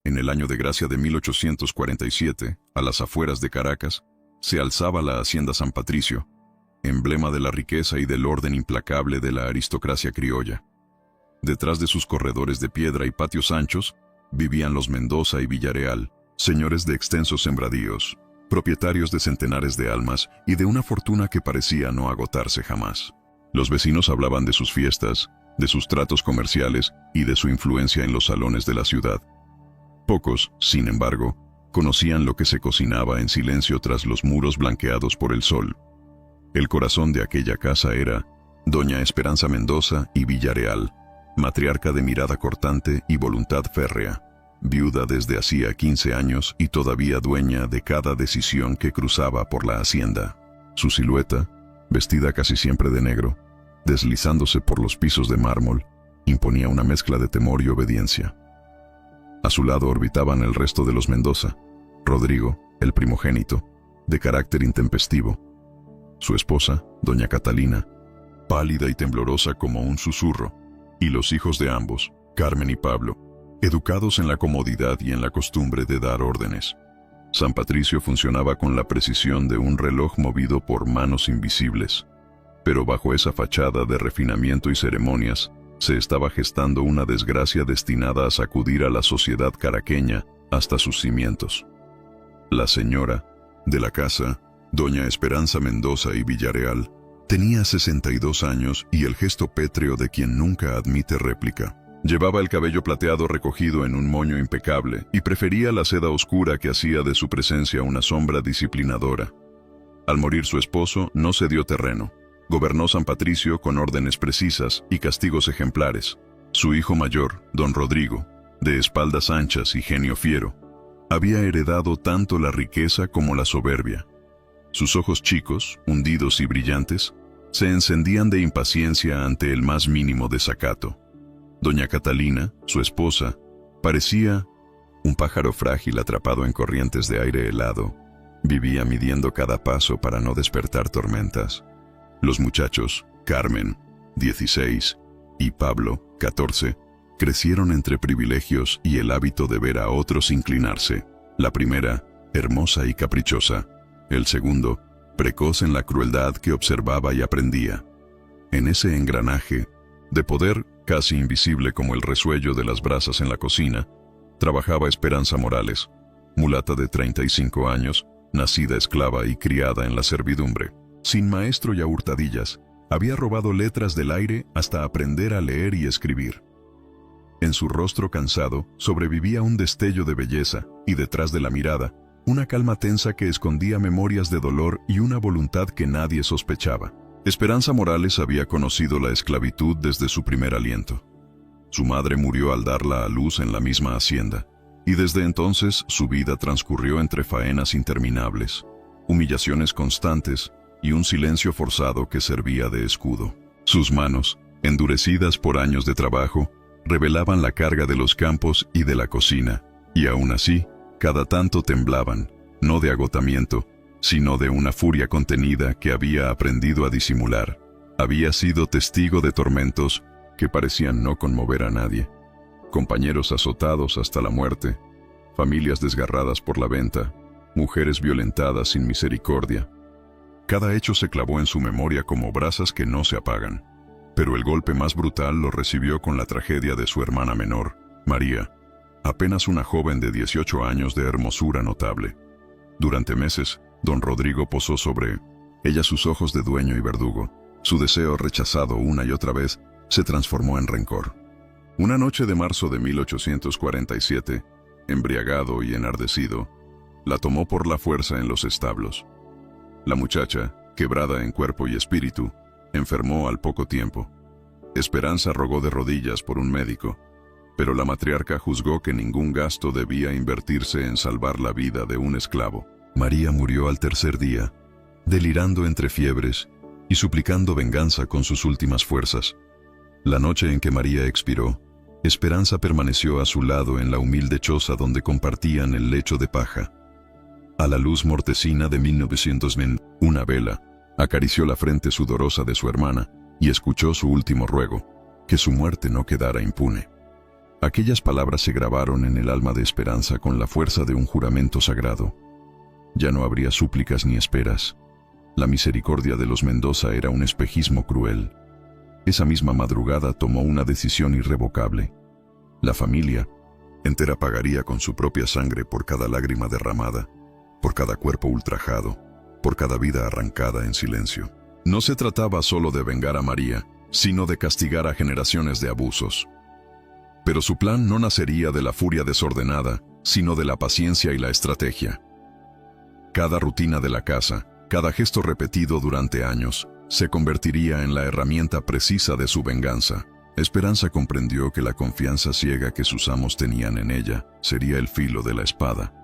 En el año de gracia de 1847, a las afueras de Caracas, se alzaba la Hacienda San Patricio, emblema de la riqueza y del orden implacable de la aristocracia criolla. Detrás de sus corredores de piedra y patios anchos, vivían los Mendoza y Villareal, señores de extensos sembradíos, propietarios de centenares de almas y de una fortuna que parecía no agotarse jamás. Los vecinos hablaban de sus fiestas, de sus tratos comerciales y de su influencia en los salones de la ciudad. Pocos, sin embargo, conocían lo que se cocinaba en silencio tras los muros blanqueados por el sol. El corazón de aquella casa era doña Esperanza Mendoza y Villareal, matriarca de mirada cortante y voluntad férrea, viuda desde hacía 15 años y todavía dueña de cada decisión que cruzaba por la hacienda. Su silueta, vestida casi siempre de negro, deslizándose por los pisos de mármol, imponía una mezcla de temor y obediencia. A su lado orbitaban el resto de los Mendoza, Rodrigo, el primogénito, de carácter intempestivo, su esposa, doña Catalina, pálida y temblorosa como un susurro, y los hijos de ambos, Carmen y Pablo, educados en la comodidad y en la costumbre de dar órdenes. San Patricio funcionaba con la precisión de un reloj movido por manos invisibles, pero bajo esa fachada de refinamiento y ceremonias, se estaba gestando una desgracia destinada a sacudir a la sociedad caraqueña hasta sus cimientos. La señora de la casa, doña Esperanza Mendoza y Villareal, tenía 62 años y el gesto pétreo de quien nunca admite réplica. Llevaba el cabello plateado recogido en un moño impecable y prefería la seda oscura que hacía de su presencia una sombra disciplinadora. Al morir su esposo, no cedió terreno. Gobernó San Patricio con órdenes precisas y castigos ejemplares. Su hijo mayor, don Rodrigo, de espaldas anchas y genio fiero, había heredado tanto la riqueza como la soberbia. Sus ojos chicos, hundidos y brillantes, se encendían de impaciencia ante el más mínimo desacato. Doña Catalina, su esposa, parecía un pájaro frágil atrapado en corrientes de aire helado. Vivía midiendo cada paso para no despertar tormentas. Los muchachos, Carmen, 16, y Pablo, 14, crecieron entre privilegios y el hábito de ver a otros inclinarse. La primera, hermosa y caprichosa. El segundo, precoz en la crueldad que observaba y aprendía. En ese engranaje, de poder casi invisible como el resuello de las brasas en la cocina, trabajaba Esperanza Morales, mulata de 35 años, nacida esclava y criada en la servidumbre. Sin maestro y a hurtadillas, había robado letras del aire hasta aprender a leer y escribir. En su rostro cansado sobrevivía un destello de belleza, y detrás de la mirada, una calma tensa que escondía memorias de dolor y una voluntad que nadie sospechaba. Esperanza Morales había conocido la esclavitud desde su primer aliento. Su madre murió al darla a luz en la misma hacienda, y desde entonces su vida transcurrió entre faenas interminables, humillaciones constantes y un silencio forzado que servía de escudo. Sus manos, endurecidas por años de trabajo, revelaban la carga de los campos y de la cocina, y aún así, cada tanto temblaban, no de agotamiento, sino de una furia contenida que había aprendido a disimular. Había sido testigo de tormentos que parecían no conmover a nadie. Compañeros azotados hasta la muerte, familias desgarradas por la venta, mujeres violentadas sin misericordia. Cada hecho se clavó en su memoria como brasas que no se apagan. Pero el golpe más brutal lo recibió con la tragedia de su hermana menor, María, apenas una joven de 18 años de hermosura notable. Durante meses, don Rodrigo posó sobre ella sus ojos de dueño y verdugo. Su deseo rechazado una y otra vez se transformó en rencor. Una noche de marzo de 1847, embriagado y enardecido, la tomó por la fuerza en los establos. La muchacha, quebrada en cuerpo y espíritu, enfermó al poco tiempo. Esperanza rogó de rodillas por un médico, pero la matriarca juzgó que ningún gasto debía invertirse en salvar la vida de un esclavo. María murió al tercer día, delirando entre fiebres y suplicando venganza con sus últimas fuerzas. La noche en que María expiró, Esperanza permaneció a su lado en la humilde choza donde compartían el lecho de paja. A la luz mortecina de 1900, una vela acarició la frente sudorosa de su hermana y escuchó su último ruego, que su muerte no quedara impune. Aquellas palabras se grabaron en el alma de Esperanza con la fuerza de un juramento sagrado. Ya no habría súplicas ni esperas. La misericordia de los Mendoza era un espejismo cruel. Esa misma madrugada tomó una decisión irrevocable. La familia entera pagaría con su propia sangre por cada lágrima derramada, por cada cuerpo ultrajado, por cada vida arrancada en silencio. No se trataba solo de vengar a María, sino de castigar a generaciones de abusos. Pero su plan no nacería de la furia desordenada, sino de la paciencia y la estrategia. Cada rutina de la casa, cada gesto repetido durante años, se convertiría en la herramienta precisa de su venganza. Esperanza comprendió que la confianza ciega que sus amos tenían en ella sería el filo de la espada.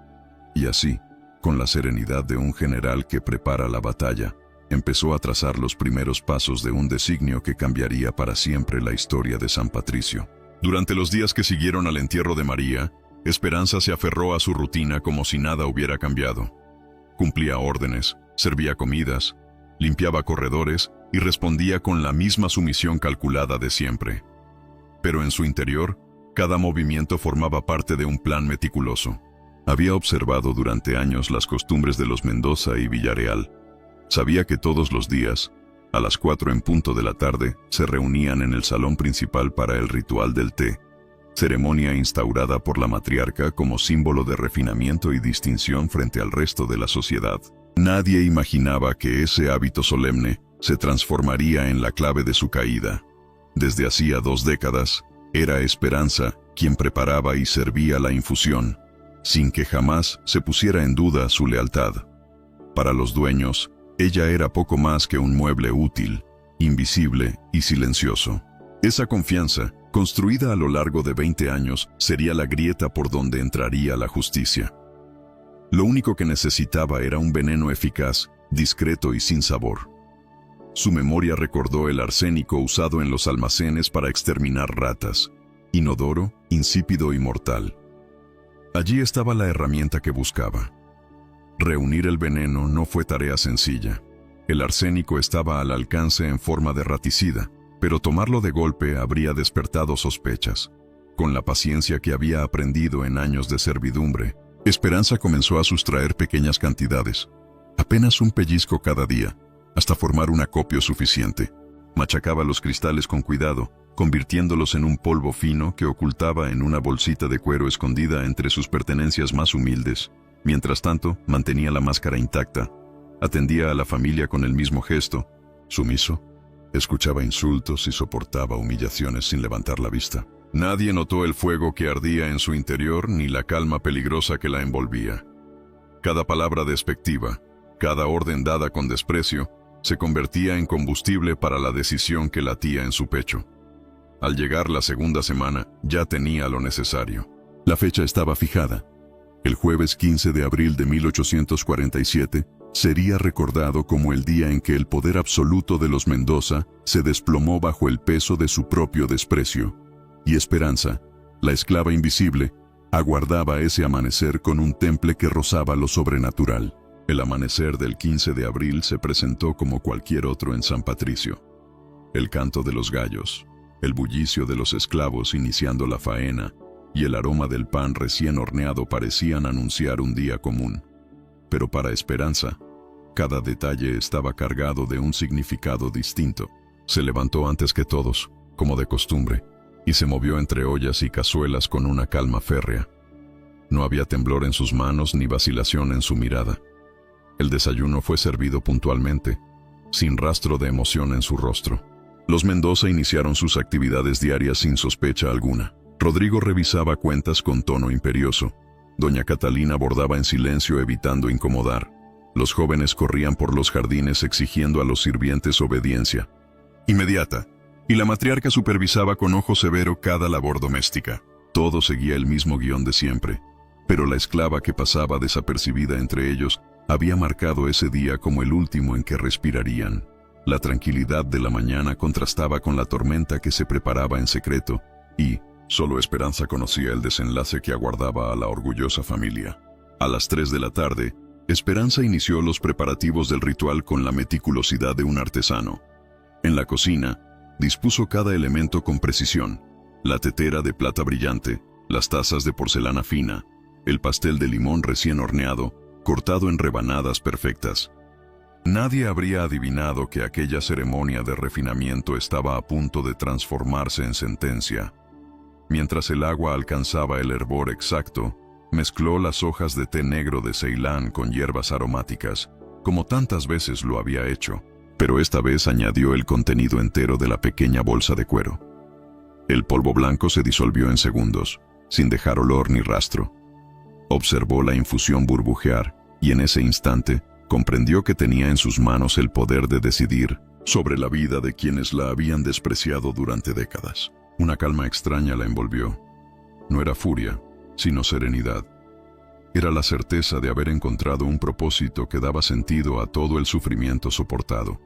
Y así, con la serenidad de un general que prepara la batalla, empezó a trazar los primeros pasos de un designio que cambiaría para siempre la historia de San Patricio. Durante los días que siguieron al entierro de María, Esperanza se aferró a su rutina como si nada hubiera cambiado. Cumplía órdenes, servía comidas, limpiaba corredores y respondía con la misma sumisión calculada de siempre. Pero en su interior, cada movimiento formaba parte de un plan meticuloso. Había observado durante años las costumbres de los Mendoza y Villareal. Sabía que todos los días, a las 4 en punto de la tarde, se reunían en el salón principal para el ritual del té, ceremonia instaurada por la matriarca como símbolo de refinamiento y distinción frente al resto de la sociedad. Nadie imaginaba que ese hábito solemne se transformaría en la clave de su caída. Desde hacía 2 décadas, era Esperanza quien preparaba y servía la infusión, sin que jamás se pusiera en duda su lealtad. Para los dueños, ella era poco más que un mueble útil, invisible y silencioso. Esa confianza, construida a lo largo de 20 años, sería la grieta por donde entraría la justicia. Lo único que necesitaba era un veneno eficaz, discreto y sin sabor. Su memoria recordó el arsénico usado en los almacenes para exterminar ratas, inodoro, insípido y mortal. Allí estaba la herramienta que buscaba. Reunir el veneno no fue tarea sencilla. El arsénico estaba al alcance en forma de raticida, pero tomarlo de golpe habría despertado sospechas. Con la paciencia que había aprendido en años de servidumbre, Esperanza comenzó a sustraer pequeñas cantidades, apenas un pellizco cada día, hasta formar un acopio suficiente. Machacaba los cristales con cuidado, convirtiéndolos en un polvo fino que ocultaba en una bolsita de cuero escondida entre sus pertenencias más humildes. Mientras tanto, mantenía la máscara intacta, atendía a la familia con el mismo gesto, sumiso, escuchaba insultos y soportaba humillaciones sin levantar la vista. Nadie notó el fuego que ardía en su interior ni la calma peligrosa que la envolvía. Cada palabra despectiva, cada orden dada con desprecio, se convertía en combustible para la decisión que latía en su pecho. Al llegar la segunda semana, ya tenía lo necesario. La fecha estaba fijada. El jueves 15 de abril de 1847 sería recordado como el día en que el poder absoluto de los Mendoza se desplomó bajo el peso de su propio desprecio. Y Esperanza, la esclava invisible, aguardaba ese amanecer con un temple que rozaba lo sobrenatural. El amanecer del 15 de abril se presentó como cualquier otro en San Patricio. El canto de los gallos, el bullicio de los esclavos iniciando la faena y el aroma del pan recién horneado parecían anunciar un día común. Pero para Esperanza, cada detalle estaba cargado de un significado distinto. Se levantó antes que todos, como de costumbre, y se movió entre ollas y cazuelas con una calma férrea. No había temblor en sus manos ni vacilación en su mirada. El desayuno fue servido puntualmente, sin rastro de emoción en su rostro. Los Mendoza iniciaron sus actividades diarias sin sospecha alguna. Rodrigo revisaba cuentas con tono imperioso. Doña Catalina bordaba en silencio evitando incomodar. Los jóvenes corrían por los jardines exigiendo a los sirvientes obediencia inmediata, y la matriarca supervisaba con ojo severo cada labor doméstica. Todo seguía el mismo guión de siempre, pero la esclava que pasaba desapercibida entre ellos había marcado ese día como el último en que respirarían. La tranquilidad de la mañana contrastaba con la tormenta que se preparaba en secreto, y solo Esperanza conocía el desenlace que aguardaba a la orgullosa familia. A las 3 de la tarde, Esperanza inició los preparativos del ritual con la meticulosidad de un artesano. En la cocina, dispuso cada elemento con precisión, La tetera de plata brillante, las tazas de porcelana fina, el pastel de limón recién horneado, cortado en rebanadas perfectas. Nadie habría adivinado que aquella ceremonia de refinamiento estaba a punto de transformarse en sentencia. Mientras el agua alcanzaba el hervor exacto, mezcló las hojas de té negro de Ceilán con hierbas aromáticas, como tantas veces lo había hecho, pero esta vez añadió el contenido entero de la pequeña bolsa de cuero. El polvo blanco se disolvió en segundos, sin dejar olor ni rastro. Observó la infusión burbujear y en ese instante comprendió que tenía en sus manos el poder de decidir sobre la vida de quienes la habían despreciado durante décadas. Una calma extraña la envolvió. No era furia, sino serenidad. Era la certeza de haber encontrado un propósito que daba sentido a todo el sufrimiento soportado.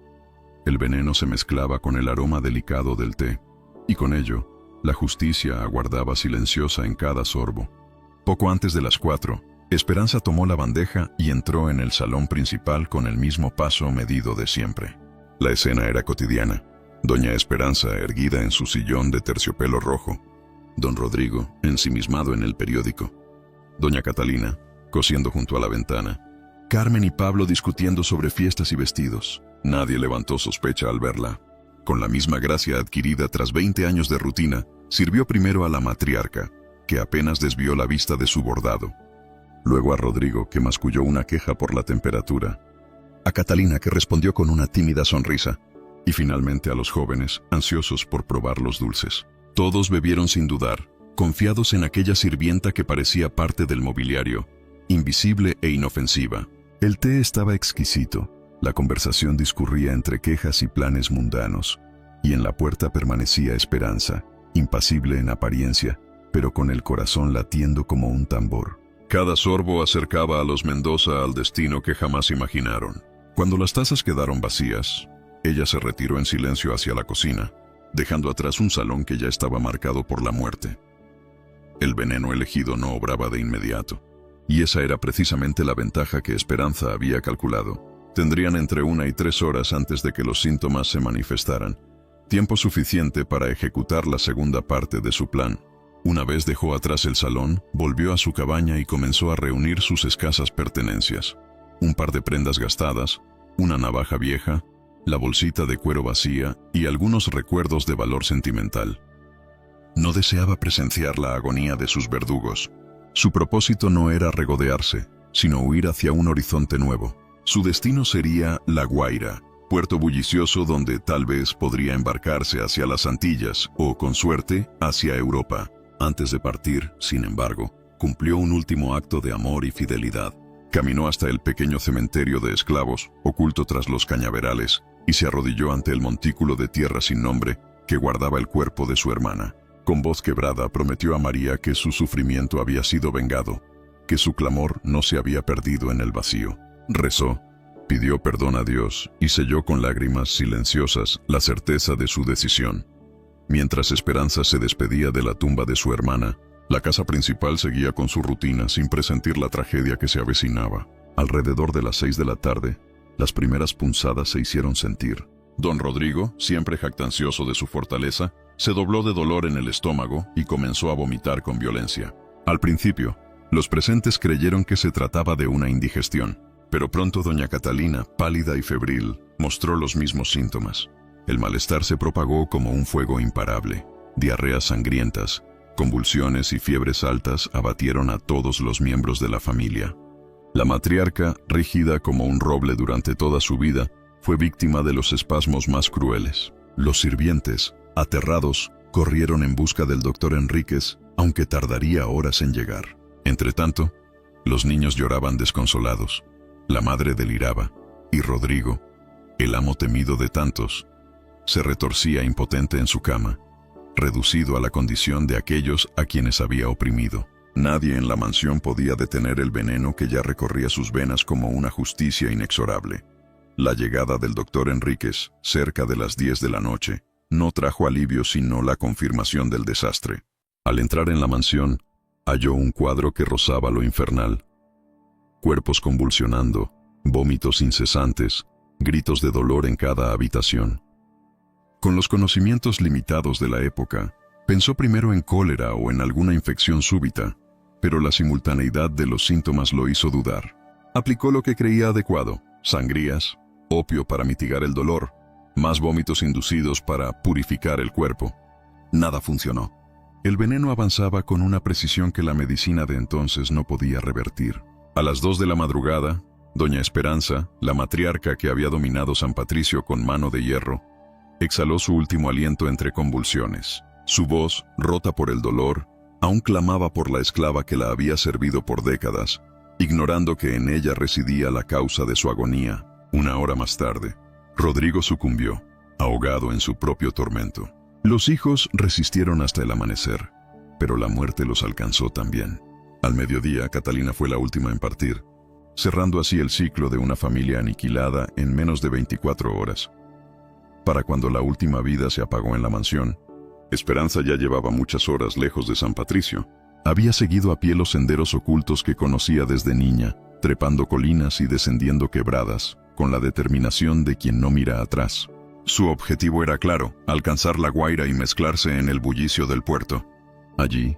El veneno se mezclaba con el aroma delicado del té, y con ello, la justicia aguardaba silenciosa en cada sorbo. Poco antes de las 4, Esperanza tomó la bandeja y entró en el salón principal con el mismo paso medido de siempre. La escena era cotidiana. Doña Esperanza erguida en su sillón de terciopelo rojo. Don Rodrigo ensimismado en el periódico. Doña Catalina cosiendo junto a la ventana. Carmen y Pablo discutiendo sobre fiestas y vestidos. Nadie levantó sospecha al verla. Con la misma gracia adquirida tras 20 años de rutina, sirvió primero a la matriarca, que apenas desvió la vista de su bordado. Luego a Rodrigo, que masculló una queja por la temperatura. A Catalina, que respondió con una tímida sonrisa. Y finalmente a los jóvenes, ansiosos por probar los dulces. Todos bebieron sin dudar, confiados en aquella sirvienta que parecía parte del mobiliario, invisible e inofensiva. El té estaba exquisito. La conversación discurría entre quejas y planes mundanos. Y en la puerta permanecía Esperanza, impasible en apariencia, pero con el corazón latiendo como un tambor. Cada sorbo acercaba a los Mendoza al destino que jamás imaginaron. Cuando las tazas quedaron vacías, ella se retiró en silencio hacia la cocina, dejando atrás un salón que ya estaba marcado por la muerte. El veneno elegido no obraba de inmediato, y esa era precisamente la ventaja que Esperanza había calculado. Tendrían entre 1 y 3 horas antes de que los síntomas se manifestaran, tiempo suficiente para ejecutar la segunda parte de su plan. Una vez dejó atrás el salón, volvió a su cabaña y comenzó a reunir sus escasas pertenencias. Un par de prendas gastadas, una navaja vieja, la bolsita de cuero vacía y algunos recuerdos de valor sentimental. No deseaba presenciar la agonía de sus verdugos. Su propósito no era regodearse, sino huir hacia un horizonte nuevo. Su destino sería La Guaira, puerto bullicioso donde tal vez podría embarcarse hacia las Antillas o, con suerte, hacia Europa. Antes de partir, sin embargo, cumplió un último acto de amor y fidelidad. Caminó hasta el pequeño cementerio de esclavos, oculto tras los cañaverales, y se arrodilló ante el montículo de tierra sin nombre que guardaba el cuerpo de su hermana. Con voz quebrada prometió a María que su sufrimiento había sido vengado, que su clamor no se había perdido en el vacío. Rezó, pidió perdón a Dios y selló con lágrimas silenciosas la certeza de su decisión. Mientras Esperanza se despedía de la tumba de su hermana, la casa principal seguía con su rutina sin presentir la tragedia que se avecinaba. Alrededor de las 6 de la tarde, las primeras punzadas se hicieron sentir. Don Rodrigo, siempre jactancioso de su fortaleza, se dobló de dolor en el estómago y comenzó a vomitar con violencia. Al principio, los presentes creyeron que se trataba de una indigestión, pero pronto doña Catalina, pálida y febril, mostró los mismos síntomas. El malestar se propagó como un fuego imparable. Diarreas sangrientas, convulsiones y fiebres altas abatieron a todos los miembros de la familia. La matriarca, rígida como un roble durante toda su vida, fue víctima de los espasmos más crueles. Los sirvientes, aterrados, corrieron en busca del doctor Enríquez, aunque tardaría horas en llegar. Entretanto, los niños lloraban desconsolados. La madre deliraba, y Rodrigo, el amo temido de tantos, se retorcía impotente en su cama, reducido a la condición de aquellos a quienes había oprimido. Nadie en la mansión podía detener el veneno que ya recorría sus venas como una justicia inexorable. La llegada del doctor Enríquez, cerca de las 10 de la noche, no trajo alivio sino la confirmación del desastre. Al entrar en la mansión, halló un cuadro que rozaba lo infernal. Cuerpos convulsionando, vómitos incesantes, gritos de dolor en cada habitación. Con los conocimientos limitados de la época, Pensó primero en cólera o en alguna infección súbita, pero la simultaneidad de los síntomas lo hizo dudar. Aplicó lo que creía adecuado: sangrías, opio para mitigar el dolor, más vómitos inducidos para purificar el cuerpo. Nada funcionó. El veneno avanzaba con una precisión que la medicina de entonces no podía revertir. A las 2 de la madrugada, doña Esperanza, la matriarca que había dominado San Patricio con mano de hierro, exhaló su último aliento entre convulsiones. Su voz, rota por el dolor, aún clamaba por la esclava que la había servido por décadas, ignorando que en ella residía la causa de su agonía. Una hora más tarde, Rodrigo sucumbió, ahogado en su propio tormento. Los hijos resistieron hasta el amanecer, pero la muerte los alcanzó también. Al mediodía, Catalina fue la última en partir, cerrando así el ciclo de una familia aniquilada en menos de 24 horas. Para cuando la última vida se apagó en la mansión, Esperanza ya llevaba muchas horas lejos de San Patricio. Había seguido a pie los senderos ocultos que conocía desde niña, trepando colinas y descendiendo quebradas, con la determinación de quien no mira atrás. Su objetivo era claro: alcanzar La Guaira y mezclarse en el bullicio del puerto. Allí,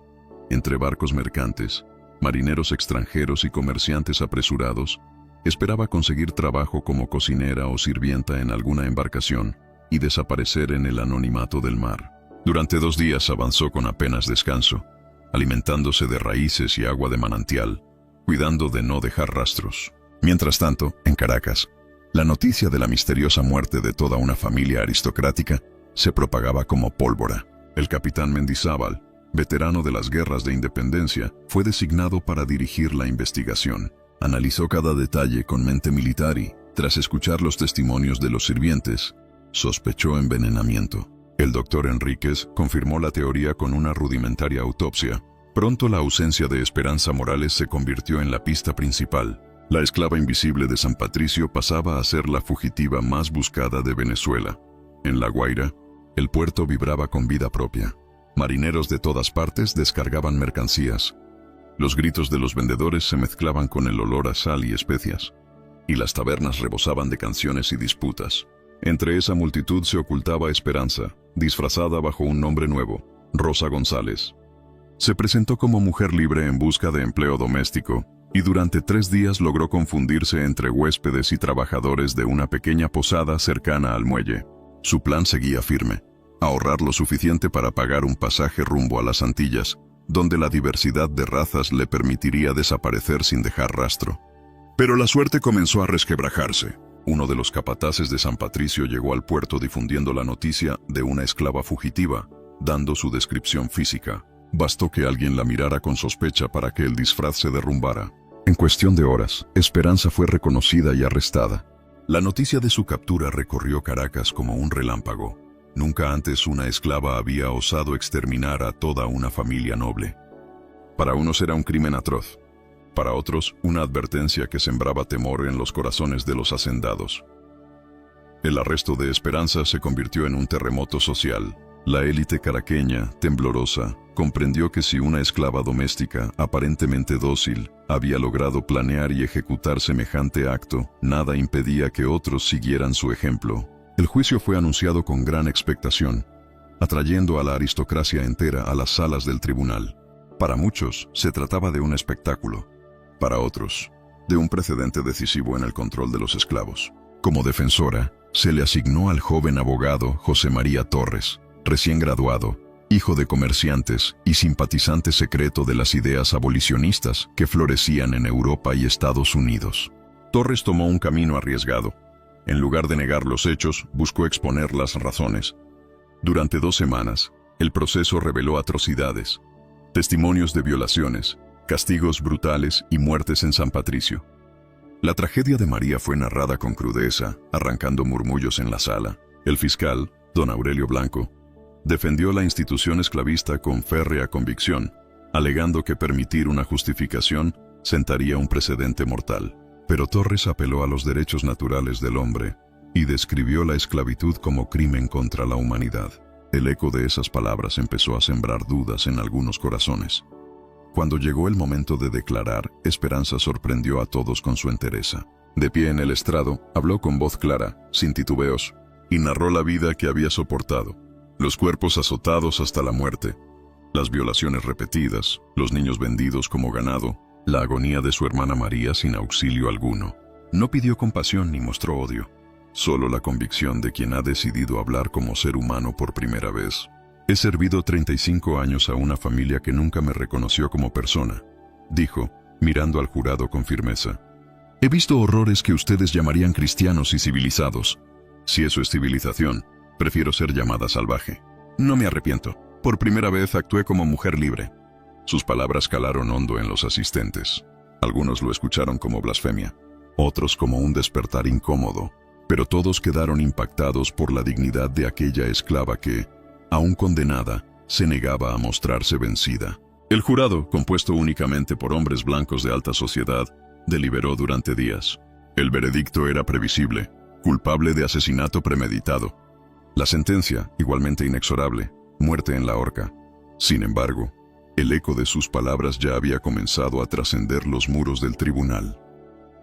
entre barcos mercantes, marineros extranjeros y comerciantes apresurados, esperaba conseguir trabajo como cocinera o sirvienta en alguna embarcación y desaparecer en el anonimato del mar. Durante 2 días avanzó con apenas descanso, alimentándose de raíces y agua de manantial, cuidando de no dejar rastros. Mientras tanto, en Caracas, la noticia de la misteriosa muerte de toda una familia aristocrática se propagaba como pólvora. El capitán Mendizábal, veterano de las guerras de independencia, fue designado para dirigir la investigación. Analizó cada detalle con mente militar y, tras escuchar los testimonios de los sirvientes, sospechó envenenamiento. El doctor Enríquez confirmó la teoría con una rudimentaria autopsia. Pronto la ausencia de Esperanza Morales se convirtió en la pista principal. La esclava invisible de San Patricio pasaba a ser la fugitiva más buscada de Venezuela. En La Guaira, el puerto vibraba con vida propia. Marineros de todas partes descargaban mercancías. Los gritos de los vendedores se mezclaban con el olor a sal y especias, y las tabernas rebosaban de canciones y disputas. Entre esa multitud se ocultaba Esperanza, disfrazada bajo un nombre nuevo: Rosa González. Se presentó como mujer libre en busca de empleo doméstico, y durante 3 días logró confundirse entre huéspedes y trabajadores de una pequeña posada cercana al muelle. Su plan seguía firme: ahorrar lo suficiente para pagar un pasaje rumbo a las Antillas, donde la diversidad de razas le permitiría desaparecer sin dejar rastro. Pero la suerte comenzó a resquebrajarse. Uno de los capataces de San Patricio llegó al puerto difundiendo la noticia de una esclava fugitiva, dando su descripción física. Bastó que alguien la mirara con sospecha para que el disfraz se derrumbara. En cuestión de horas, Esperanza fue reconocida y arrestada. La noticia de su captura recorrió Caracas como un relámpago. Nunca antes una esclava había osado exterminar a toda una familia noble. Para unos era un crimen atroz, para otros una advertencia que sembraba temor en los corazones de los hacendados. El arresto de Esperanza se convirtió en un terremoto social. La élite caraqueña, temblorosa, comprendió que si una esclava doméstica, aparentemente dócil, había logrado planear y ejecutar semejante acto, nada impedía que otros siguieran su ejemplo. El juicio fue anunciado con gran expectación, atrayendo a la aristocracia entera a las salas del tribunal. Para muchos, se trataba de un espectáculo. Para otros, de un precedente decisivo en el control de los esclavos. Como defensora, se le asignó al joven abogado José María Torres, recién graduado, hijo de comerciantes y simpatizante secreto de las ideas abolicionistas que florecían en Europa y Estados Unidos. Torres tomó un camino arriesgado. En lugar de negar los hechos, buscó exponer las razones. Durante 2 semanas, el proceso reveló atrocidades, testimonios de violaciones, castigos brutales y muertes en San Patricio. La tragedia de María fue narrada con crudeza, arrancando murmullos en la sala. El fiscal, don Aurelio Blanco, defendió la institución esclavista con férrea convicción, alegando que permitir una justificación sentaría un precedente mortal. Pero Torres apeló a los derechos naturales del hombre y describió la esclavitud como crimen contra la humanidad. El eco de esas palabras empezó a sembrar dudas en algunos corazones. Cuando llegó el momento de declarar, Esperanza sorprendió a todos con su entereza. De pie en el estrado, habló con voz clara, sin titubeos, y narró la vida que había soportado, Los cuerpos azotados hasta la muerte, las violaciones repetidas, los niños vendidos como ganado, la agonía de su hermana María sin auxilio alguno. No pidió compasión ni mostró odio, solo la convicción de quien ha decidido hablar como ser humano por primera vez. He servido 35 años a una familia que nunca me reconoció como persona, dijo, mirando al jurado con firmeza. He visto horrores que ustedes llamarían cristianos y civilizados. Si eso es civilización, prefiero ser llamada salvaje. No me arrepiento. Por primera vez actué como mujer libre. Sus palabras calaron hondo en los asistentes. Algunos lo escucharon como blasfemia, otros como un despertar incómodo, pero todos quedaron impactados por la dignidad de aquella esclava que, aún condenada, se negaba a mostrarse vencida. El jurado, compuesto únicamente por hombres blancos de alta sociedad, deliberó durante días. El veredicto era previsible, culpable de asesinato premeditado. La sentencia, igualmente inexorable, muerte en la horca. Sin embargo, el eco de sus palabras ya había comenzado a trascender los muros del tribunal.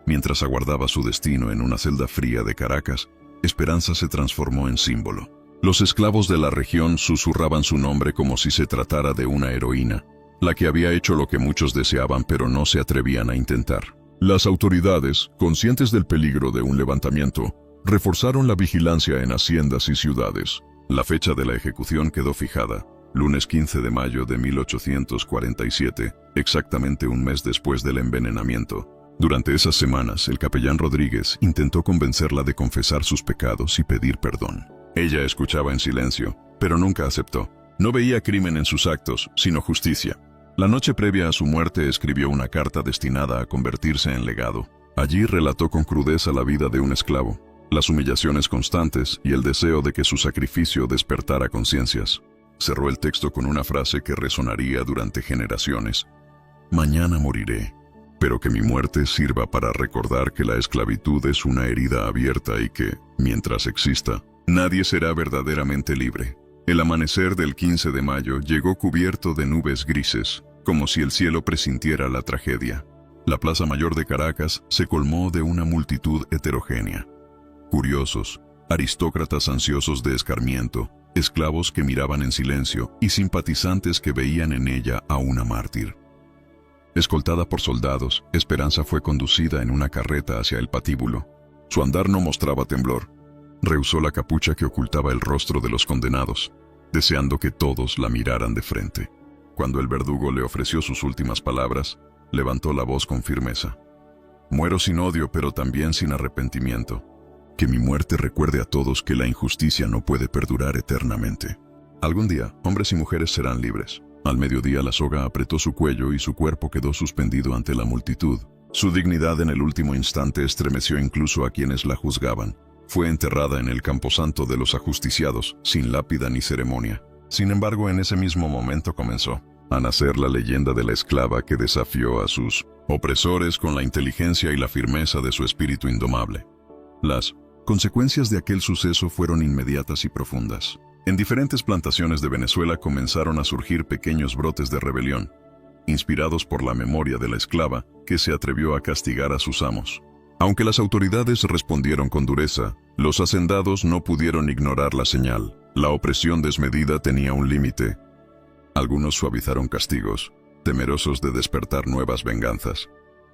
Mientras aguardaba su destino en una celda fría de Caracas, Esperanza se transformó en símbolo. Los esclavos de la región susurraban su nombre como si se tratara de una heroína, la que había hecho lo que muchos deseaban pero no se atrevían a intentar. Las autoridades, conscientes del peligro de un levantamiento, reforzaron la vigilancia en haciendas y ciudades. La fecha de la ejecución quedó fijada, lunes 15 de mayo de 1847, exactamente un mes después del envenenamiento. Durante esas semanas, el capellán Rodríguez intentó convencerla de confesar sus pecados y pedir perdón. Ella escuchaba en silencio, pero nunca aceptó. No veía crimen en sus actos, sino justicia. La noche previa a su muerte escribió una carta destinada a convertirse en legado. Allí relató con crudeza la vida de un esclavo, las humillaciones constantes y el deseo de que su sacrificio despertara conciencias. Cerró el texto con una frase que resonaría durante generaciones. Mañana moriré, pero que mi muerte sirva para recordar que la esclavitud es una herida abierta y que, mientras exista, nadie será verdaderamente libre. El amanecer del 15 de mayo llegó cubierto de nubes grises, como si el cielo presintiera la tragedia. La Plaza Mayor de Caracas se colmó de una multitud heterogénea. Curiosos, aristócratas ansiosos de escarmiento, esclavos que miraban en silencio y simpatizantes que veían en ella a una mártir. Escoltada por soldados, Esperanza fue conducida en una carreta hacia el patíbulo. Su andar no mostraba temblor. Rehusó la capucha que ocultaba el rostro de los condenados, deseando que todos la miraran de frente. Cuando el verdugo le ofreció sus últimas palabras, levantó la voz con firmeza. Muero sin odio, pero también sin arrepentimiento. Que mi muerte recuerde a todos que la injusticia no puede perdurar eternamente. Algún día, hombres y mujeres serán libres. Al mediodía la soga apretó su cuello y su cuerpo quedó suspendido ante la multitud. Su dignidad en el último instante estremeció incluso a quienes la juzgaban. Fue enterrada en el camposanto de los ajusticiados, sin lápida ni ceremonia. Sin embargo, en ese mismo momento comenzó a nacer la leyenda de la esclava que desafió a sus opresores con la inteligencia y la firmeza de su espíritu indomable. Las consecuencias de aquel suceso fueron inmediatas y profundas. En diferentes plantaciones de Venezuela comenzaron a surgir pequeños brotes de rebelión, inspirados por la memoria de la esclava que se atrevió a castigar a sus amos. Aunque las autoridades respondieron con dureza, los hacendados no pudieron ignorar la señal. La opresión desmedida tenía un límite. Algunos suavizaron castigos, temerosos de despertar nuevas venganzas.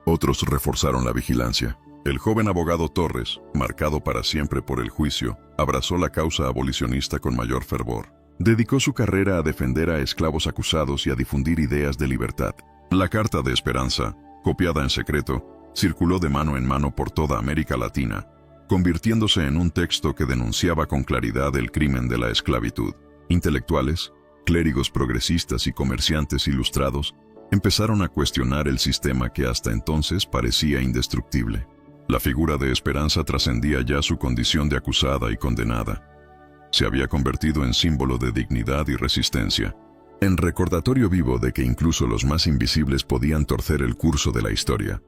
Otros reforzaron la vigilancia. El joven abogado Torres, marcado para siempre por el juicio, abrazó la causa abolicionista con mayor fervor. Dedicó su carrera a defender a esclavos acusados y a difundir ideas de libertad. La Carta de Esperanza, copiada en secreto, circuló de mano en mano por toda América Latina, convirtiéndose en un texto que denunciaba con claridad el crimen de la esclavitud. Intelectuales, clérigos progresistas y comerciantes ilustrados empezaron a cuestionar el sistema que hasta entonces parecía indestructible. La figura de Esperanza trascendía ya su condición de acusada y condenada. Se había convertido en símbolo de dignidad y resistencia, en recordatorio vivo de que incluso los más invisibles podían torcer el curso de la historia.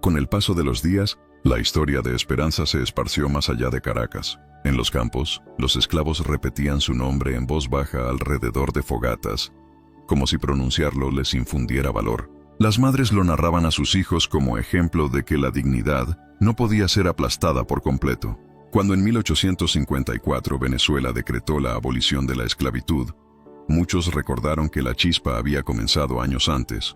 Con el paso de los días, la historia de Esperanza se esparció más allá de Caracas. En los campos, los esclavos repetían su nombre en voz baja alrededor de fogatas, como si pronunciarlo les infundiera valor. Las madres lo narraban a sus hijos como ejemplo de que la dignidad no podía ser aplastada por completo. Cuando en 1854 Venezuela decretó la abolición de la esclavitud, muchos recordaron que la chispa había comenzado años antes,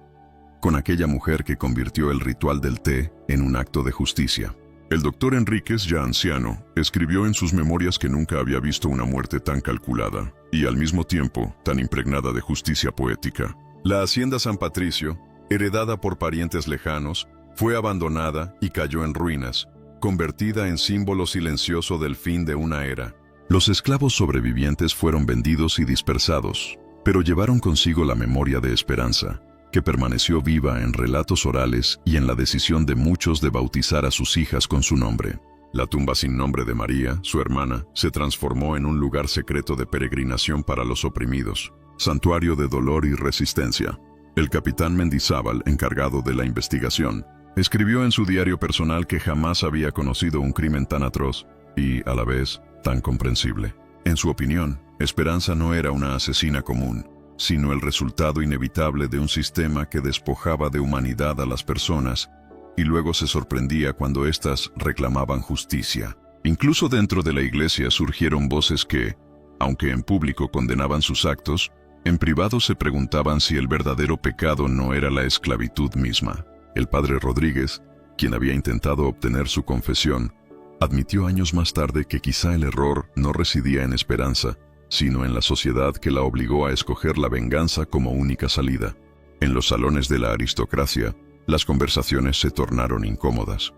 con aquella mujer que convirtió el ritual del té en un acto de justicia. El doctor Enríquez, ya anciano, escribió en sus memorias que nunca había visto una muerte tan calculada y al mismo tiempo tan impregnada de justicia poética. La hacienda San Patricio, heredada por parientes lejanos, fue abandonada y cayó en ruinas, convertida en símbolo silencioso del fin de una era. Los esclavos sobrevivientes fueron vendidos y dispersados, pero llevaron consigo la memoria de Esperanza, que permaneció viva en relatos orales y en la decisión de muchos de bautizar a sus hijas con su nombre. La tumba sin nombre de María, su hermana, se transformó en un lugar secreto de peregrinación para los oprimidos, santuario de dolor y resistencia. El capitán Mendizábal, encargado de la investigación, escribió en su diario personal que jamás había conocido un crimen tan atroz y, a la vez, tan comprensible. En su opinión, Esperanza no era una asesina común, sino el resultado inevitable de un sistema que despojaba de humanidad a las personas y luego se sorprendía cuando éstas reclamaban justicia. Incluso dentro de la iglesia surgieron voces que, aunque en público condenaban sus actos, en privado se preguntaban si el verdadero pecado no era la esclavitud misma. El padre Rodríguez, quien había intentado obtener su confesión, admitió años más tarde que quizá el error no residía en Esperanza, sino en la sociedad que la obligó a escoger la venganza como única salida. En los salones de la aristocracia, las conversaciones se tornaron incómodas.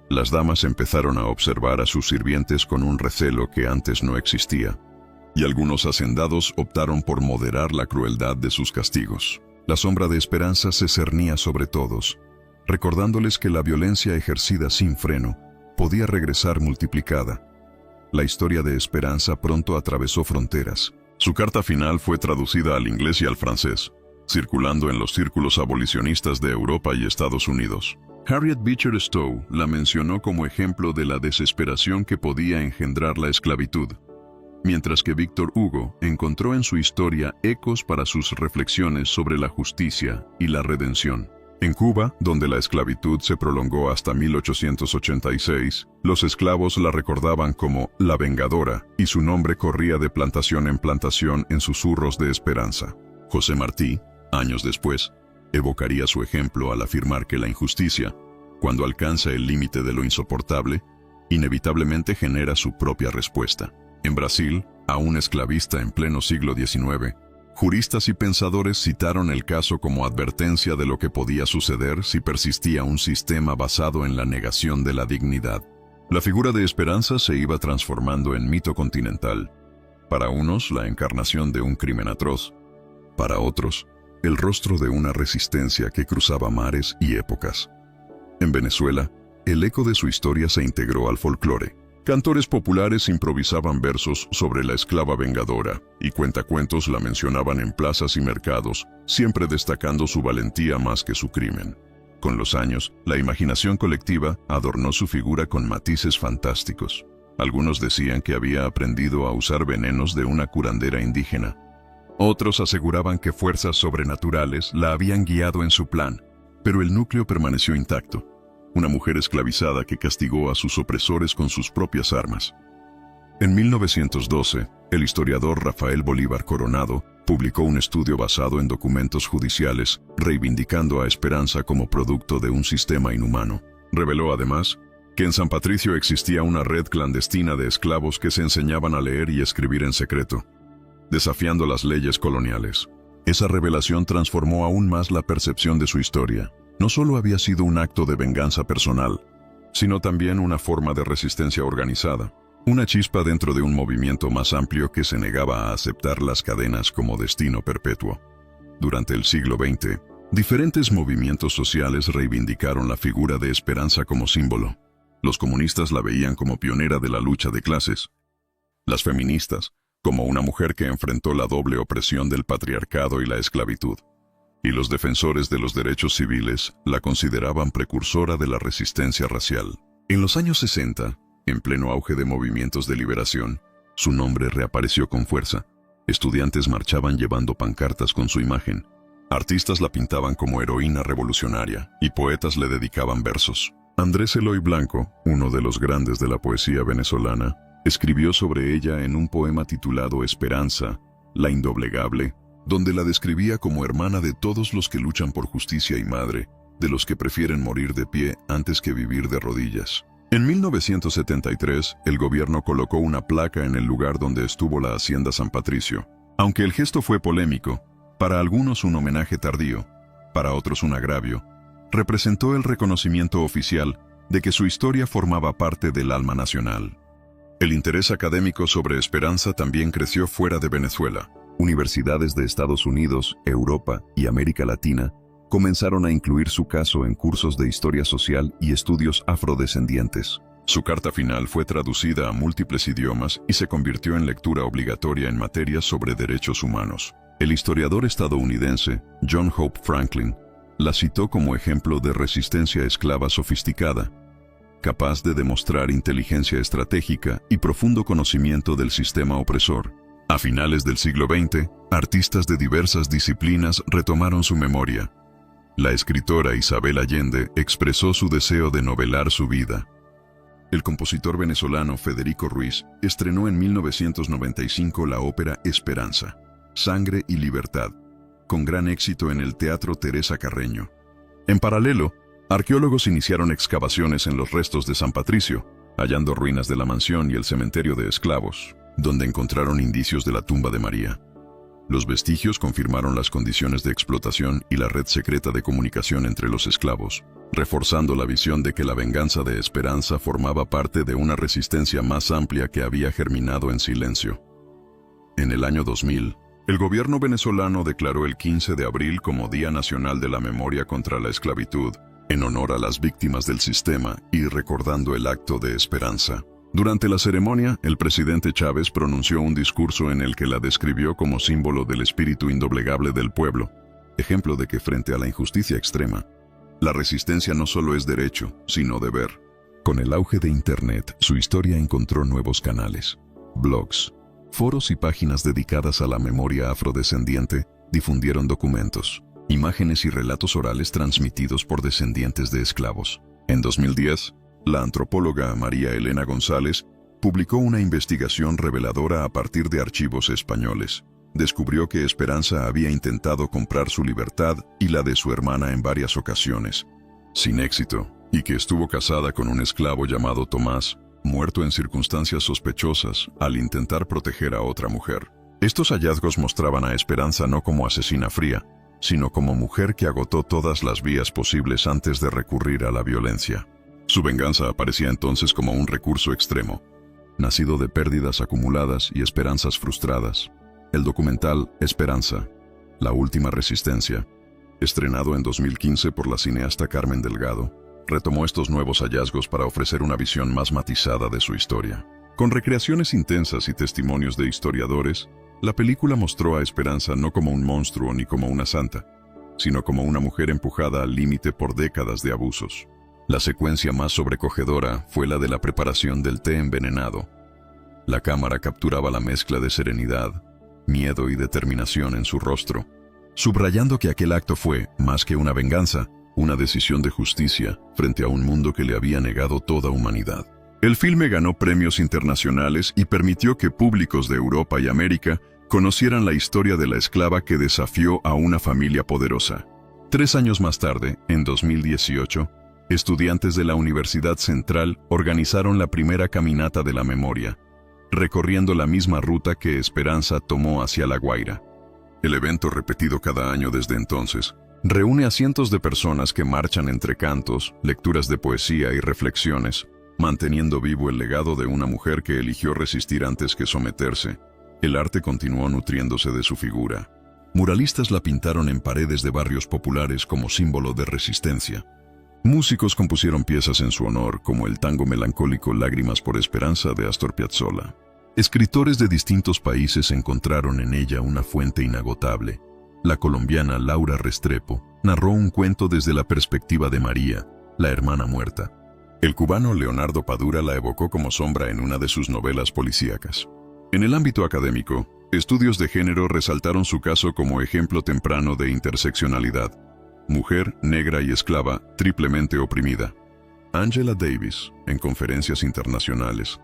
Las damas empezaron a observar a sus sirvientes con un recelo que antes no existía, y algunos hacendados optaron por moderar la crueldad de sus castigos. La sombra de Esperanza se cernía sobre todos, recordándoles que la violencia ejercida sin freno podía regresar multiplicada. La historia de Esperanza pronto atravesó fronteras. Su carta final fue traducida al inglés y al francés, circulando en los círculos abolicionistas de Europa y Estados Unidos. Harriet Beecher Stowe la mencionó como ejemplo de la desesperación que podía engendrar la esclavitud, mientras que Víctor Hugo encontró en su historia ecos para sus reflexiones sobre la justicia y la redención. En Cuba, donde la esclavitud se prolongó hasta 1886, los esclavos la recordaban como la Vengadora y su nombre corría de plantación en susurros de esperanza. José Martí, años después, evocaría su ejemplo al afirmar que la injusticia, cuando alcanza el límite de lo insoportable, inevitablemente genera su propia respuesta. En Brasil, a un esclavista en pleno siglo XIX, juristas y pensadores citaron el caso como advertencia de lo que podía suceder si persistía un sistema basado en la negación de la dignidad. La figura de Esperanza se iba transformando en mito continental. Para unos, la encarnación de un crimen atroz. Para otros, el rostro de una resistencia que cruzaba mares y épocas. En Venezuela, el eco de su historia se integró al folclore. Cantores populares improvisaban versos sobre la esclava vengadora y cuentacuentos la mencionaban en plazas y mercados, siempre destacando su valentía más que su crimen. Con los años, la imaginación colectiva adornó su figura con matices fantásticos. Algunos decían que había aprendido a usar venenos de una curandera indígena. Otros aseguraban que fuerzas sobrenaturales la habían guiado en su plan, pero el núcleo permaneció intacto. Una mujer esclavizada que castigó a sus opresores con sus propias armas. En 1912, el historiador Rafael Bolívar Coronado publicó un estudio basado en documentos judiciales, reivindicando a Esperanza como producto de un sistema inhumano. Reveló además que en San Patricio existía una red clandestina de esclavos que se enseñaban a leer y escribir en secreto, desafiando las leyes coloniales. Esa revelación transformó aún más la percepción de su historia. No solo había sido un acto de venganza personal, sino también una forma de resistencia organizada, una chispa dentro de un movimiento más amplio que se negaba a aceptar las cadenas como destino perpetuo. Durante el siglo XX, diferentes movimientos sociales reivindicaron la figura de Esperanza como símbolo. Los comunistas la veían como pionera de la lucha de clases. Las feministas, como una mujer que enfrentó la doble opresión del patriarcado y la esclavitud. Y los defensores de los derechos civiles la consideraban precursora de la resistencia racial. En los años 60, en pleno auge de movimientos de liberación, su nombre reapareció con fuerza. Estudiantes marchaban llevando pancartas con su imagen. Artistas la pintaban como heroína revolucionaria y poetas le dedicaban versos. Andrés Eloy Blanco, uno de los grandes de la poesía venezolana, escribió sobre ella en un poema titulado Esperanza, la indoblegable, donde la describía como hermana de todos los que luchan por justicia y madre, de los que prefieren morir de pie antes que vivir de rodillas. En 1973, el gobierno colocó una placa en el lugar donde estuvo la Hacienda San Patricio. Aunque el gesto fue polémico, para algunos un homenaje tardío, para otros un agravio, representó el reconocimiento oficial de que su historia formaba parte del alma nacional. El interés académico sobre Esperanza también creció fuera de Venezuela. Universidades de Estados Unidos, Europa y América Latina comenzaron a incluir su caso en cursos de historia social y estudios afrodescendientes. Su carta final fue traducida a múltiples idiomas y se convirtió en lectura obligatoria en materias sobre derechos humanos. El historiador estadounidense John Hope Franklin la citó como ejemplo de resistencia esclava sofisticada, capaz de demostrar inteligencia estratégica y profundo conocimiento del sistema opresor. A finales del siglo XX, artistas de diversas disciplinas retomaron su memoria. La escritora Isabel Allende expresó su deseo de novelar su vida. El compositor venezolano Federico Ruiz estrenó en 1995 la ópera Esperanza, Sangre y Libertad, con gran éxito en el Teatro Teresa Carreño. En paralelo, arqueólogos iniciaron excavaciones en los restos de San Patricio, hallando ruinas de la mansión y el cementerio de esclavos, donde encontraron indicios de la tumba de María. Los vestigios confirmaron las condiciones de explotación y la red secreta de comunicación entre los esclavos, reforzando la visión de que la venganza de Esperanza formaba parte de una resistencia más amplia que había germinado en silencio. En el año 2000, el gobierno venezolano declaró el 15 de abril como Día Nacional de la Memoria contra la Esclavitud, en honor a las víctimas del sistema y recordando el acto de Esperanza. Durante la ceremonia, el presidente Chávez pronunció un discurso en el que la describió como símbolo del espíritu indoblegable del pueblo, ejemplo de que frente a la injusticia extrema, la resistencia no solo es derecho, sino deber. Con el auge de Internet, su historia encontró nuevos canales. Blogs, foros y páginas dedicadas a la memoria afrodescendiente difundieron documentos, imágenes y relatos orales transmitidos por descendientes de esclavos. En 2010, la antropóloga María Elena González publicó una investigación reveladora a partir de archivos españoles. Descubrió que Esperanza había intentado comprar su libertad y la de su hermana en varias ocasiones, sin éxito, y que estuvo casada con un esclavo llamado Tomás, muerto en circunstancias sospechosas al intentar proteger a otra mujer. Estos hallazgos mostraban a Esperanza no como asesina fría, sino como mujer que agotó todas las vías posibles antes de recurrir a la violencia. Su venganza aparecía entonces como un recurso extremo, nacido de pérdidas acumuladas y esperanzas frustradas. El documental Esperanza, la última resistencia, estrenado en 2015 por la cineasta Carmen Delgado, retomó estos nuevos hallazgos para ofrecer una visión más matizada de su historia. Con recreaciones intensas y testimonios de historiadores, la película mostró a Esperanza no como un monstruo ni como una santa, sino como una mujer empujada al límite por décadas de abusos. La secuencia más sobrecogedora fue la de la preparación del té envenenado. La cámara capturaba la mezcla de serenidad, miedo y determinación en su rostro, subrayando que aquel acto fue, más que una venganza, una decisión de justicia frente a un mundo que le había negado toda humanidad. El filme ganó premios internacionales y permitió que públicos de Europa y América conocieran la historia de la esclava que desafió a una familia poderosa. 3 años más tarde, en 2018, estudiantes de la Universidad Central organizaron la primera caminata de la memoria, recorriendo la misma ruta que Esperanza tomó hacia La Guaira. El evento, repetido cada año desde entonces, reúne a cientos de personas que marchan entre cantos, lecturas de poesía y reflexiones, manteniendo vivo el legado de una mujer que eligió resistir antes que someterse. El arte continuó nutriéndose de su figura. Muralistas la pintaron en paredes de barrios populares como símbolo de resistencia. Músicos compusieron piezas en su honor, como el tango melancólico Lágrimas por Esperanza de Astor Piazzolla. Escritores de distintos países encontraron en ella una fuente inagotable. La colombiana Laura Restrepo narró un cuento desde la perspectiva de María, la hermana muerta. El cubano Leonardo Padura la evocó como sombra en una de sus novelas policíacas. En el ámbito académico, estudios de género resaltaron su caso como ejemplo temprano de interseccionalidad. Mujer, negra y esclava, triplemente oprimida. Angela Davis, en conferencias internacionales,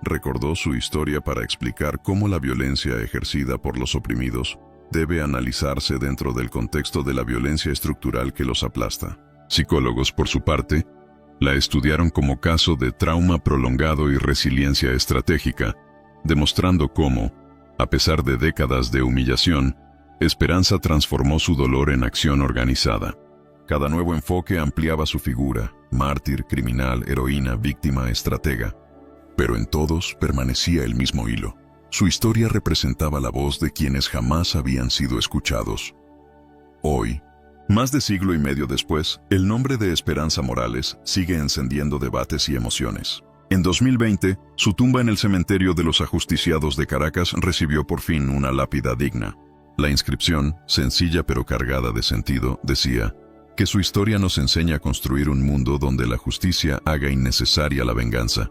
recordó su historia para explicar cómo la violencia ejercida por los oprimidos debe analizarse dentro del contexto de la violencia estructural que los aplasta. Psicólogos, por su parte, la estudiaron como caso de trauma prolongado y resiliencia estratégica, demostrando cómo, a pesar de décadas de humillación, Esperanza transformó su dolor en acción organizada. Cada nuevo enfoque ampliaba su figura: mártir, criminal, heroína, víctima, estratega. Pero en todos permanecía el mismo hilo. Su historia representaba la voz de quienes jamás habían sido escuchados. Hoy, más de siglo y medio después, el nombre de Esperanza Morales sigue encendiendo debates y emociones. En 2020, su tumba en el cementerio de los Ajusticiados de Caracas recibió por fin una lápida digna. La inscripción, sencilla pero cargada de sentido, decía que su historia nos enseña a construir un mundo donde la justicia haga innecesaria la venganza.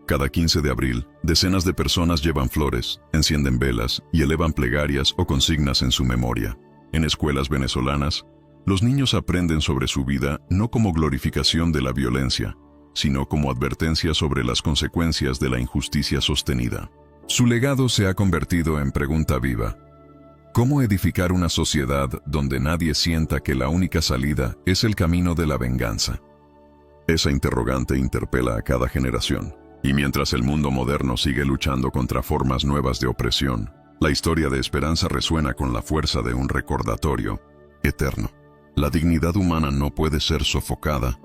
Cada 15 de abril, decenas de personas llevan flores, encienden velas y elevan plegarias o consignas en su memoria. En escuelas venezolanas, los niños aprenden sobre su vida no como glorificación de la violencia, sino como advertencia sobre las consecuencias de la injusticia sostenida. Su legado se ha convertido en pregunta viva. ¿Cómo edificar una sociedad donde nadie sienta que la única salida es el camino de la venganza? Esa interrogante interpela a cada generación. Y mientras el mundo moderno sigue luchando contra formas nuevas de opresión, la historia de Esperanza resuena con la fuerza de un recordatorio eterno. La dignidad humana no puede ser sofocada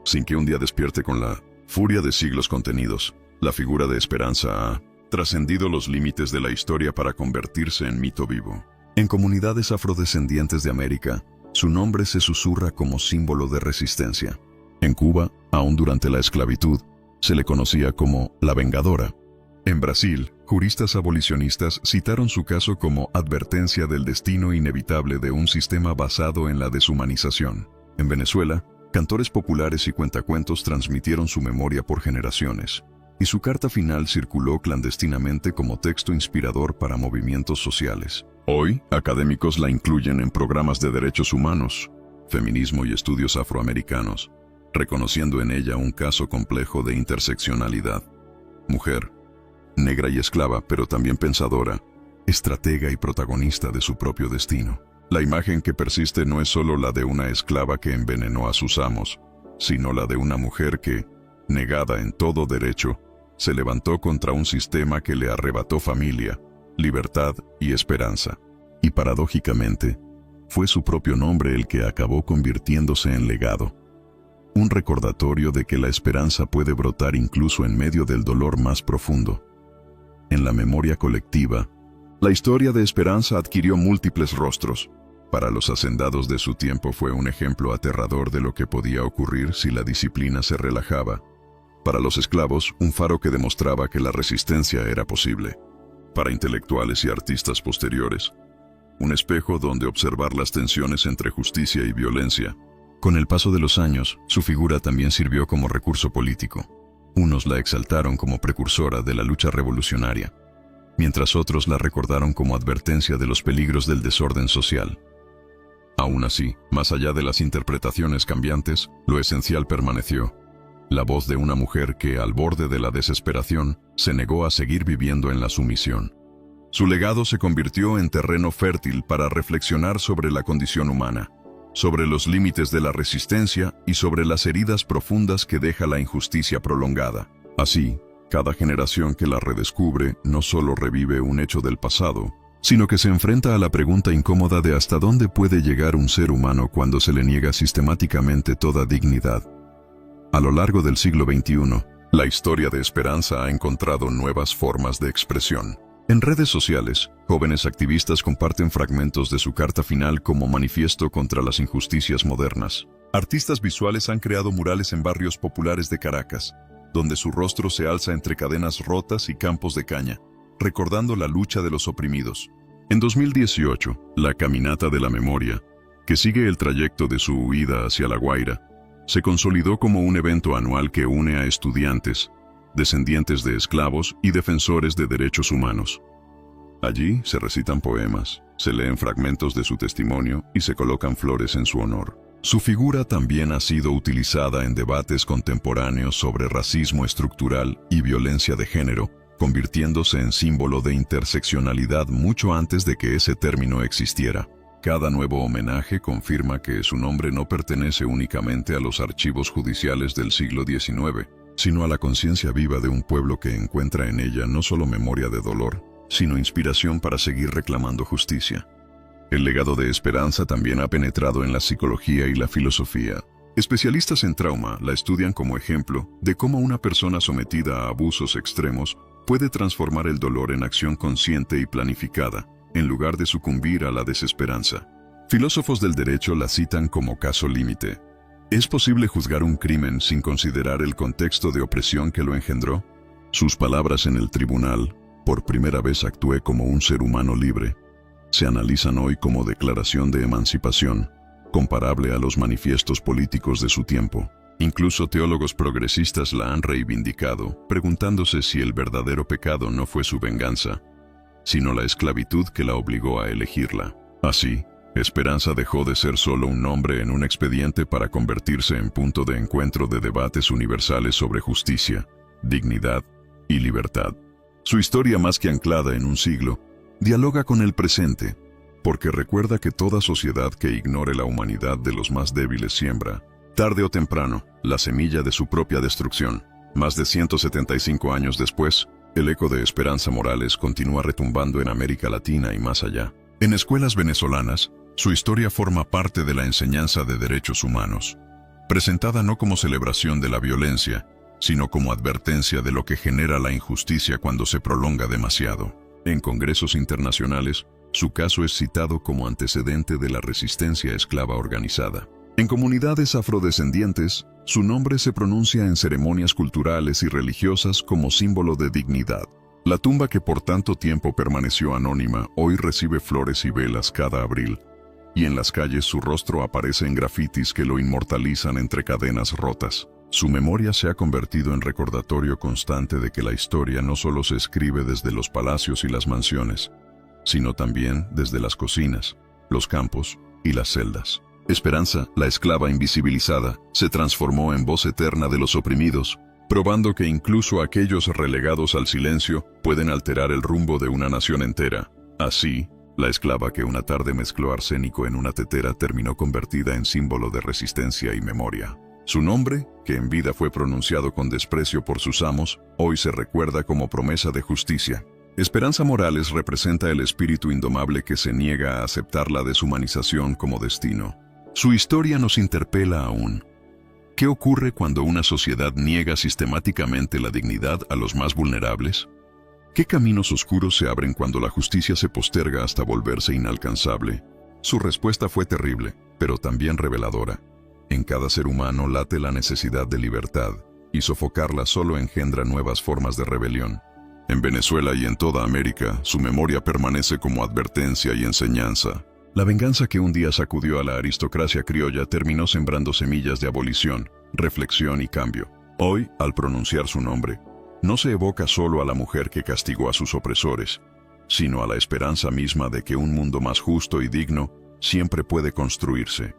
sin que un día despierte con la furia de siglos contenidos. La figura de Esperanza ha trascendido los límites de la historia para convertirse en mito vivo. En comunidades afrodescendientes de América, su nombre se susurra como símbolo de resistencia. En Cuba, aún durante la esclavitud, se le conocía como la Vengadora. En Brasil, juristas abolicionistas citaron su caso como advertencia del destino inevitable de un sistema basado en la deshumanización. En Venezuela, cantores populares y cuentacuentos transmitieron su memoria por generaciones, y su carta final circuló clandestinamente como texto inspirador para movimientos sociales. Hoy, académicos la incluyen en programas de derechos humanos, feminismo y estudios afroamericanos, reconociendo en ella un caso complejo de interseccionalidad. Mujer, negra y esclava, pero también pensadora, estratega y protagonista de su propio destino. La imagen que persiste no es solo la de una esclava que envenenó a sus amos, sino la de una mujer que, negada en todo derecho, se levantó contra un sistema que le arrebató familia, libertad y esperanza. Y paradójicamente, fue su propio nombre el que acabó convirtiéndose en legado. Un recordatorio de que la esperanza puede brotar incluso en medio del dolor más profundo. En la memoria colectiva, la historia de Esperanza adquirió múltiples rostros. Para los hacendados de su tiempo fue un ejemplo aterrador de lo que podía ocurrir si la disciplina se relajaba. Para los esclavos, un faro que demostraba que la resistencia era posible. Para intelectuales y artistas posteriores, un espejo donde observar las tensiones entre justicia y violencia. Con el paso de los años, su figura también sirvió como recurso político. Unos la exaltaron como precursora de la lucha revolucionaria, mientras otros la recordaron como advertencia de los peligros del desorden social. Aún así, más allá de las interpretaciones cambiantes, lo esencial permaneció: la voz de una mujer que, al borde de la desesperación, se negó a seguir viviendo en la sumisión. Su legado se convirtió en terreno fértil para reflexionar sobre la condición humana, sobre los límites de la resistencia y sobre las heridas profundas que deja la injusticia prolongada. Así, cada generación que la redescubre no solo revive un hecho del pasado, sino que se enfrenta a la pregunta incómoda de hasta dónde puede llegar un ser humano cuando se le niega sistemáticamente toda dignidad. A lo largo del siglo XXI, la historia de Esperanza ha encontrado nuevas formas de expresión. En redes sociales, jóvenes activistas comparten fragmentos de su carta final como manifiesto contra las injusticias modernas. Artistas visuales han creado murales en barrios populares de Caracas, donde su rostro se alza entre cadenas rotas y campos de caña, recordando la lucha de los oprimidos. En 2018, la Caminata de la Memoria, que sigue el trayecto de su huida hacia La Guaira, se consolidó como un evento anual que une a estudiantes, descendientes de esclavos y defensores de derechos humanos. Allí se recitan poemas, se leen fragmentos de su testimonio y se colocan flores en su honor. Su figura también ha sido utilizada en debates contemporáneos sobre racismo estructural y violencia de género, convirtiéndose en símbolo de interseccionalidad mucho antes de que ese término existiera. Cada nuevo homenaje confirma que su nombre no pertenece únicamente a los archivos judiciales del siglo XIX, sino a la conciencia viva de un pueblo que encuentra en ella no solo memoria de dolor, sino inspiración para seguir reclamando justicia. El legado de Esperanza también ha penetrado en la psicología y la filosofía. Especialistas en trauma la estudian como ejemplo de cómo una persona sometida a abusos extremos puede transformar el dolor en acción consciente y planificada, en lugar de sucumbir a la desesperanza. Filósofos del derecho la citan como caso límite. ¿Es posible juzgar un crimen sin considerar el contexto de opresión que lo engendró? Sus palabras en el tribunal, por primera vez actué como un ser humano libre, se analizan hoy como declaración de emancipación, comparable a los manifiestos políticos de su tiempo. Incluso teólogos progresistas la han reivindicado, preguntándose si el verdadero pecado no fue su venganza, sino la esclavitud que la obligó a elegirla. Así, Esperanza dejó de ser solo un nombre en un expediente para convertirse en punto de encuentro de debates universales sobre justicia, dignidad y libertad. Su historia, más que anclada en un siglo, dialoga con el presente, porque recuerda que toda sociedad que ignore la humanidad de los más débiles siembra, tarde o temprano, la semilla de su propia destrucción. Más de 175 años después, el eco de Esperanza Morales continúa retumbando en América Latina y más allá. En escuelas venezolanas, su historia forma parte de la enseñanza de derechos humanos, presentada no como celebración de la violencia, sino como advertencia de lo que genera la injusticia cuando se prolonga demasiado. En congresos internacionales, su caso es citado como antecedente de la resistencia esclava organizada. En comunidades afrodescendientes, su nombre se pronuncia en ceremonias culturales y religiosas como símbolo de dignidad. La tumba que por tanto tiempo permaneció anónima hoy recibe flores y velas cada abril, y en las calles su rostro aparece en grafitis que lo inmortalizan entre cadenas rotas. Su memoria se ha convertido en recordatorio constante de que la historia no solo se escribe desde los palacios y las mansiones, sino también desde las cocinas, los campos y las celdas. Esperanza, la esclava invisibilizada, se transformó en voz eterna de los oprimidos, probando que incluso aquellos relegados al silencio pueden alterar el rumbo de una nación entera. Así, la esclava que una tarde mezcló arsénico en una tetera terminó convertida en símbolo de resistencia y memoria. Su nombre, que en vida fue pronunciado con desprecio por sus amos, hoy se recuerda como promesa de justicia. Esperanza Morales representa el espíritu indomable que se niega a aceptar la deshumanización como destino. Su historia nos interpela aún. ¿Qué ocurre cuando una sociedad niega sistemáticamente la dignidad a los más vulnerables? ¿Qué caminos oscuros se abren cuando la justicia se posterga hasta volverse inalcanzable? Su respuesta fue terrible, pero también reveladora. En cada ser humano late la necesidad de libertad, y sofocarla solo engendra nuevas formas de rebelión. En Venezuela y en toda América, su memoria permanece como advertencia y enseñanza. La venganza que un día sacudió a la aristocracia criolla terminó sembrando semillas de abolición, reflexión y cambio. Hoy, al pronunciar su nombre, no se evoca solo a la mujer que castigó a sus opresores, sino a la esperanza misma de que un mundo más justo y digno siempre puede construirse.